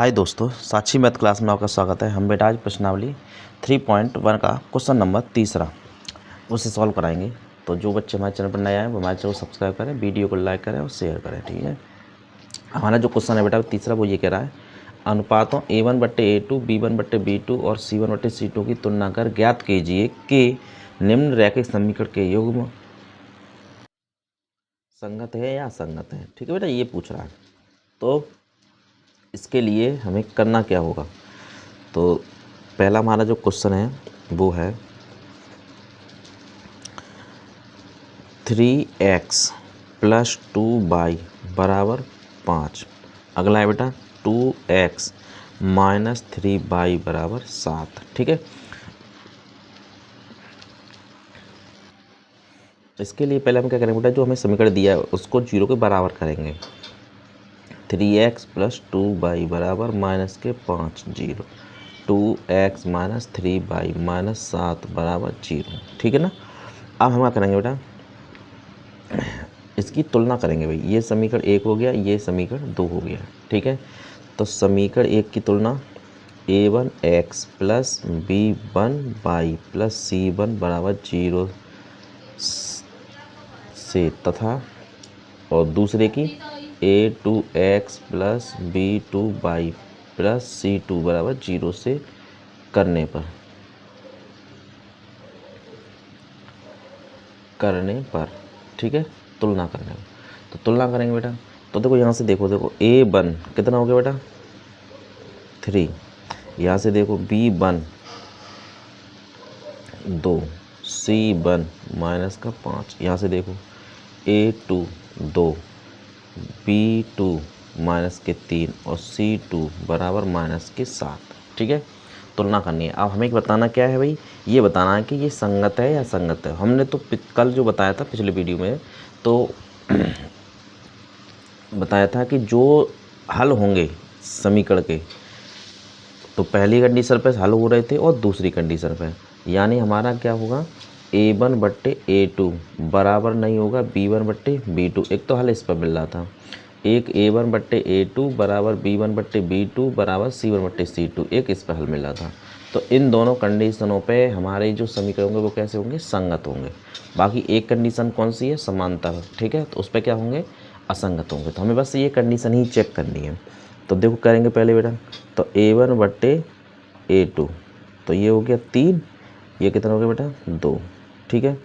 हाय दोस्तों, साक्षी math class में आपका स्वागत है। हम बेटा आज प्रश्नावली 3.1 का क्वेश्चन नंबर 3 उसे सॉल्व कराएंगे। तो जो बच्चे हमारे चैनल पर नए आए वो हमारे चैनल को सब्सक्राइब करें, वीडियो को लाइक करें और शेयर करें। ठीक है, हमारा जो क्वेश्चन है बेटा तीसरा वो ये कह रहा है, अनुपातों A1/A2, B1/B2 और C1/C2 की तुलना कर ज्ञात कीजिए कि निम्न रैखिक समीकरण के युग्म संगत है या असंगत है। ठीक है बेटा, ये पूछ रहा है। तो इसके लिए हमें करना क्या होगा, तो पहला हमारा जो क्वेश्चन है वो है 3x + 2y = 5। अगला है बेटा 2x - 3y = 7। ठीक है, तो इसके लिए पहले हम क्या करेंगे बेटा, जो हमें समीकरण दिया है उसको 0 के बराबर करेंगे। 3x + 2y = -5 0, 2x - 3y - 7 = 0। ठीक है ना। अब हम क्या करेंगे बेटा, इसकी तुलना करेंगे भाई। ये समीकरण 1 हो गया, ये समीकरण 2 हो गया। ठीक है, तो समीकरण 1 की तुलना a1x + b1y + c1 = 0 से तथा और दूसरे की a2x + b2y + c2 = 0 से करने पर ठीक है, तुलना करने पर। तो तुलना करेंगे बेटा, तो देखो यहाँ से देखो a1 कितना हो गया बेटा 3, यहाँ से देखो b1 2, c1 -5, यहाँ से देखो a2 2, b2 -3 और c2 = -7। ठीक है, तुलना करनी है। अब हमें बताना क्या है भाई, ये बताना है कि ये संगत है या असंगत है। हमने तो कल जो बताया था पिछले वीडियो में, तो बताया था कि जो हल होंगे समीकरण के, तो पहली कंडीशन पे हल हो रहे थे और दूसरी कंडीशन पे, यानी हमारा क्या होगा a1/A2 बराबर नहीं होगा b1/B2। एक तो हल इस पर मिल रहा था, एक a1/A2 बराबर b1/B2 बराबर c1/C2, एक इस पर हल मिल रहा था। तो इन दोनों कंडीशनों पे हमारे जो समीकरण होंगे वो कैसे होंगे, संगत होंगे। बाकी एक कंडीशन कौन सी है, समांतर। ठीक है, तो उस पर क्या होंगे, असंगत होंगे। तो हमें बस ये कंडीशन ही चेक करनी है। तो देखो करेंगे पहले बेटा, तो a1/A2 तो ये हो गया 3, ये कितना हो गया बेटा 2। ठीक है,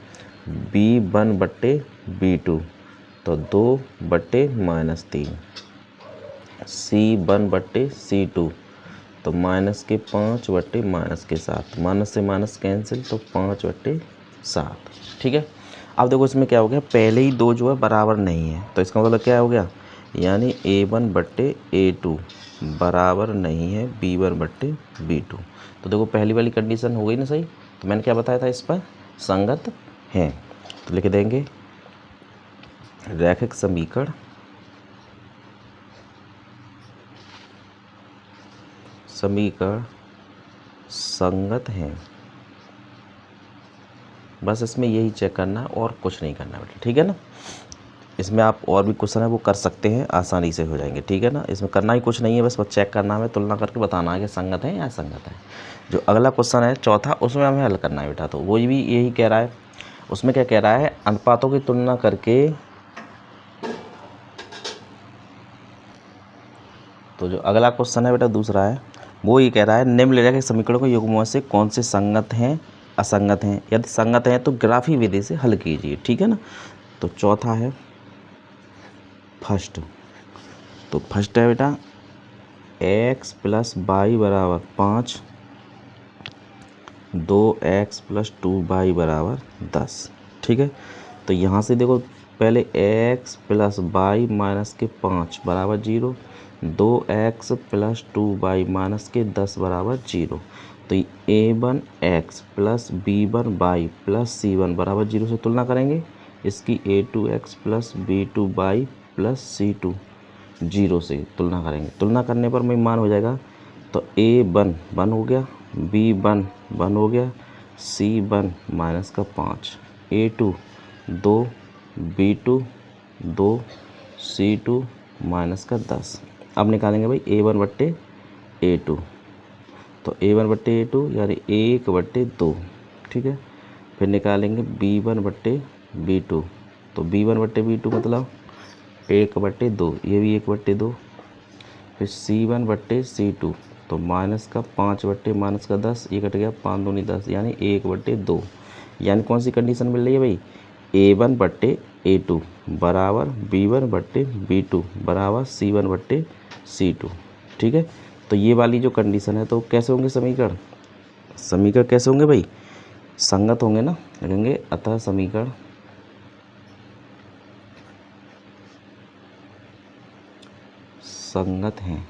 b1/B2 तो 2/-3, c1/C2 तो -5/-7, माइनस से माइनस कैंसिल तो 5/7। ठीक है, अब देखो इसमें क्या हो गया, पहले ही दो जो है बराबर नहीं है, तो इसका मतलब क्या हो गया, यानी a1/A2 बराबर नहीं है b1/B2। तो देखो पहली वाली कंडीशन हो गई ना सही। तो मैंने क्या बताया था, इस पर संगत है। तो लिख देंगे रैखिक समीकरण संगत हैं। बस इसमें यही चेक करना है और कुछ नहीं करना बेटा। ठीक है ना, इसमें आप और भी क्वेश्चन है वो कर सकते हैं, आसानी से हो जाएंगे। ठीक है ना, इसमें करना ही कुछ नहीं है, बस चेक करना है, तुलना करके बताना है कि संगत है या असंगत है। जो अगला क्वेश्चन है चौथा, उसमें हमें हल करना है बेटा। तो वो भी यही कह रहा है, उसमें क्या कह रहा है, अनुपातों की तुलना करके। तो जो अगला क्वेश्चन है बेटा दूसरा है, वो ये कह रहा है, निम्नलिखित समीकरणों के युग्मों से कौन से संगत हैं, असंगत हैं। यदि संगत हैं तो ग्राफी विधि से हल कीजिए। ठीक है ना, तो चौथा है फर्स्ट। तो फर्स्ट है बेटा x + y = 5, 2x + 2y = 10। ठीक है, तो यहाँ से देखो पहले x + y - 5 = 0, 2x + 2y - 10 = 0। तो a1x + b1y + c1 = 0 से तुलना करेंगे। इसकी a2x + b2y + c2 0 से तुलना करेंगे। तुलना करने पर में मान हो जाएगा, तो a1 1 हो गया, b1 1 हो गया, c1 -5, a2 2, b2 2, c2 -10। अब निकालेंगे भाई a1/A2 A2, तो A1/A2 यानी 1/2, ठीक है। फिर निकालेंगे B1/B2, तो B1/B2 मतलब 1/2, ये भी 1/2। फिर C1/C2, तो माइनस का 5/-10, ये कट गया 5 दूनी 10 यानी 1/2। यानी कौन सी कंडीशन मिल रही है भाई, A1/A2 बराबर B1/B2 बराबर C1/C2, ठीक है। तो ये वाली जो कंडीशन है तो कैसे होंगे समीकरण, समीकरण कैसे होंगे भाई, संगत होंगे ना, लिखेंगे अतः समीकरण संगत हैं।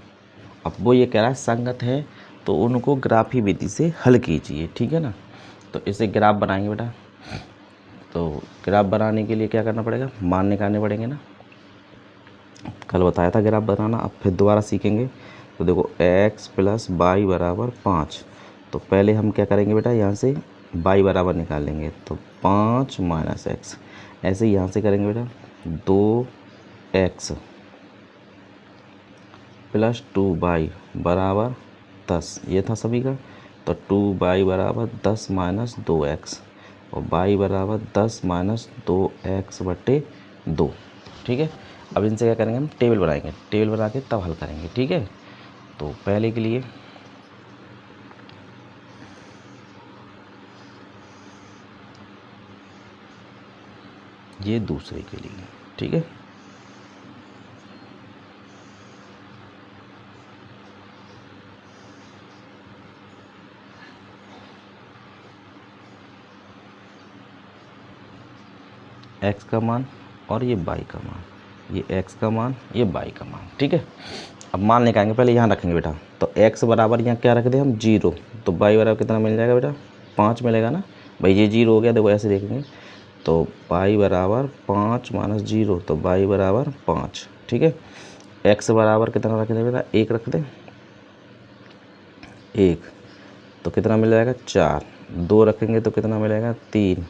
अब वो ये कह रहा है संगत है तो उनको ग्राफी विधि से हल कीजिए, ठीक है ना। तो इसे ग्राफ बनाएंगे बेटा, तो ग्राफ बनाने के लिए क्या करना पड़ेगा, मान निकालने पड़ेंगे ना, कल बताया था ग्राफ बनाना, अब फिर दोबारा सीखेंगे। तो देखो x + y बराबर 5, तो पहले हम क्या करेंगे बेटा, यहाँ से y बराबर निकाल लेंगे, तो 5 - x, ऐसे ही यहाँ से करेंगे बेटा 2x + 2y बराबर 10, ये था समीकरण। तो 2y बराबर 10 - 2x और y बराबर 10 - 2x/2, ठीक है। अब इनसे क्या करेंगे, हम टेबल बनाएंगे, टेबल बना के तब हल करेंगे, ठीक है। तो पहले के लिए ये दूसरे के लिए, ठीक है। x का मान और ये y का मान, ये x का मान, ये y का मान, ठीक है। अब मान निकालेंगे, पहले यहाँ रखेंगे बेटा, तो x बराबर यहाँ क्या रख दे हम 0, तो y बराबर कितना मिल जाएगा बेटा, 5 मिलेगा ना भाई, ये 0 हो गया, देखो ऐसे देखेंगे, तो y बराबर 5 - 0, तो y बराबर 5, ठीक है। x बराबर कितना रख दे बेटा, 1 रख दे, 1, तो कितना मिल जाएगा 4, 2 रखेंगे तो कितना मिलेगा 3,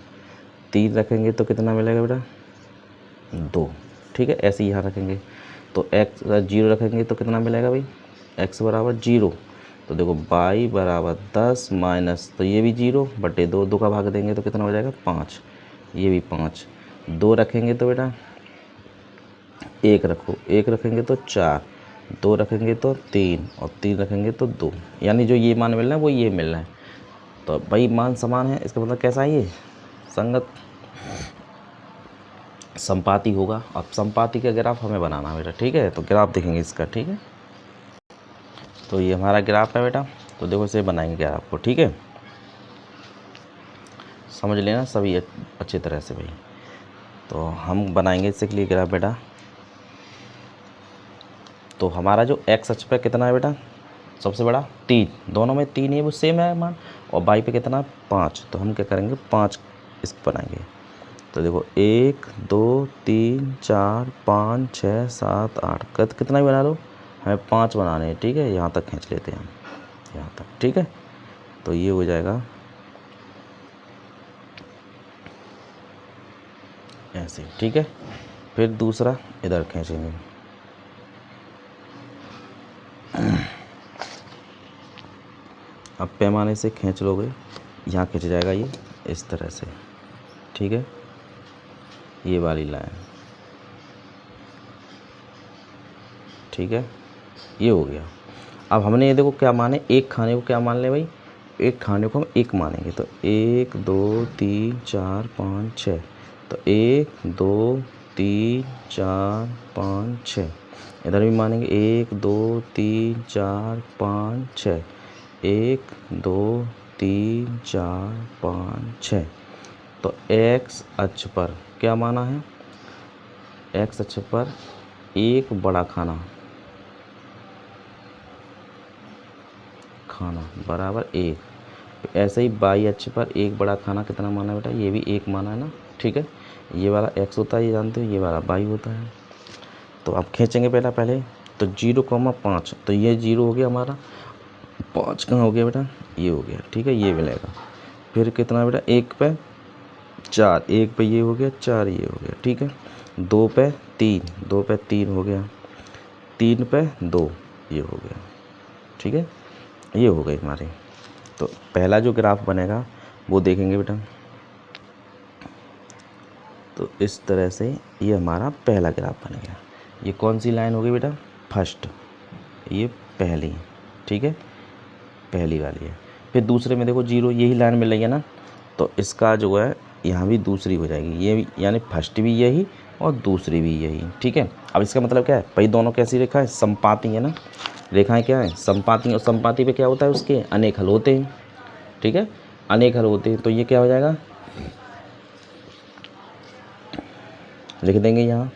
3 रखेंगे तो कितना मिलेगा बेटा 2, ठीक है। ऐसे ही यहाँ रखेंगे, तो x 0 रखेंगे तो कितना मिलेगा भाई, x बराबर 0, तो देखो y बराबर 10 माइनस, तो ये भी 0/2, 2 का भाग देंगे तो कितना हो जाएगा 5, ये भी 5, 2 रखेंगे तो बेटा 1 रखो, 1 रखेंगे तो 4, 2 रखेंगे तो 3 और 3 रखेंगे तो 2, यानी जो ये मान मिलना है वो ये मिलना है। तो भाई मान समान है, इसका मतलब कैसा है, ये संगत संपाती होगा। अब संपाती का ग्राफ हमें बनाना है बेटा, ठीक है। तो ग्राफ देखेंगे इसका, ठीक है। तो ये हमारा ग्राफ है बेटा, तो देखो इसे बनाएंगे ग्राफ को, ठीक है। समझ लेना सभी अच्छी तरह से भाई। तो हम बनाएंगे इससे के लिए ग्राफ बेटा, तो हमारा जो x अक्ष पे कितना है बेटा, सबसे बड़ा 3, दोनों में 3 ही वो सेम है मान, और y पे कितना 5, तो हम क्या करेंगे 5 इस बनाएंगे। तो देखो 1 2 3 4 5 6 7 8, कितना भी बना लो, हमें 5 बनाने हैं, ठीक है। यहाँ तक खींच लेते हैं हम, यहाँ तक, ठीक है। तो ये हो जाएगा ऐसे, ठीक है। फिर दूसरा इधर खींचेंगे, अब पैमाने से खींच लोगे, यहाँ खींच जाएगा ये इस तरह से, ठीक है, ये वाली लाइन, ठीक है, ये हो गया। अब हमने ये देखो क्या माने, एक खाने को क्या मान ले भाई, एक खाने को हम 1 मानेंगे, तो 1 2 3 4 5 6, तो 1 2 3 4 5 6, इधर भी मानेंगे 1 2 3 4 5 6, 1 2 3 4 5 6। तो x अक्ष पर क्या माना है, x अक्ष पर एक बड़ा खाना बराबर 1, ऐसे ही y अक्ष पर एक बड़ा खाना कितना माना है बेटा, ये भी 1 माना है ना, ठीक है। ये वाला x होता है, ये जानते हो, ये वाला y होता है। तो अब खींचेंगे पहले, तो 0,5, तो ये 0 हो गया हमारा, 5 कहाँ हो गया बेटा, ये हो गया, ठीक है, ये मिलेगा। फिर कितना बेटा, 1 पे 4, 1 पे ये हो गया 4, ये हो गया, ठीक है। 2 पे 3 हो गया, 3 पे 2 ये हो गया, ठीक है। ये हो गई हमारी। तो पहला जो ग्राफ बनेगा वो देखेंगे बेटा। तो इस तरह से ये हमारा पहला ग्राफ बन गया। ये कौन सी लाइन होगी बेटा? फर्स्ट, ये पहली, ठीक है, पहली वाली है। फिर दूसरे में देखो जीरो, यही लाइन मिल रही है ना, तो इसका जो है यहाँ भी दूसरी हो जाएगी, ये भी, यानी फर्स्ट भी यही और दूसरी भी यही, ठीक है। अब इसका मतलब क्या है भाई, दोनों कैसी रेखा है? समपाती है ना। रेखाएं क्या है? समपाती। और समपाती पे क्या होता है? उसके अनेक हल होते हैं, ठीक है, अनेक हल होते हैं। तो ये क्या हो जाएगा, लिख देंगे यहाँ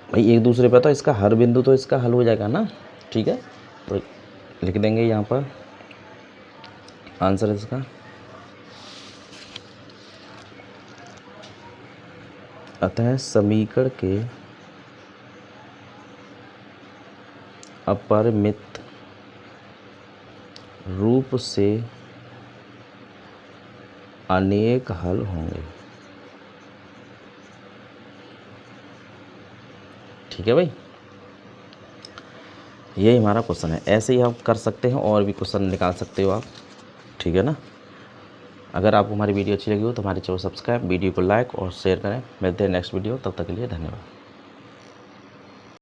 भाई एक दूसरे पे, तो इसका हर बिंदु तो इसका हल हो जाएगा ना, ठीक है। तो लिख देंगे यहाँ पर आंसर इसका, अतः समीकरण के अपरिमित रूप से अनेक हल होंगे, ठीक है भाई। यही हमारा क्वेश्चन है। ऐसे ही आप कर सकते हैं, और भी क्वेश्चन निकाल सकते हो आप, ठीक है ना। अगर आपको हमारी वीडियो अच्छी लगी हो तो हमारे चैनल सब्सक्राइब, वीडियो को लाइक और शेयर करें। मिलते हैं नेक्स्ट वीडियो, तब तक के लिए धन्यवाद।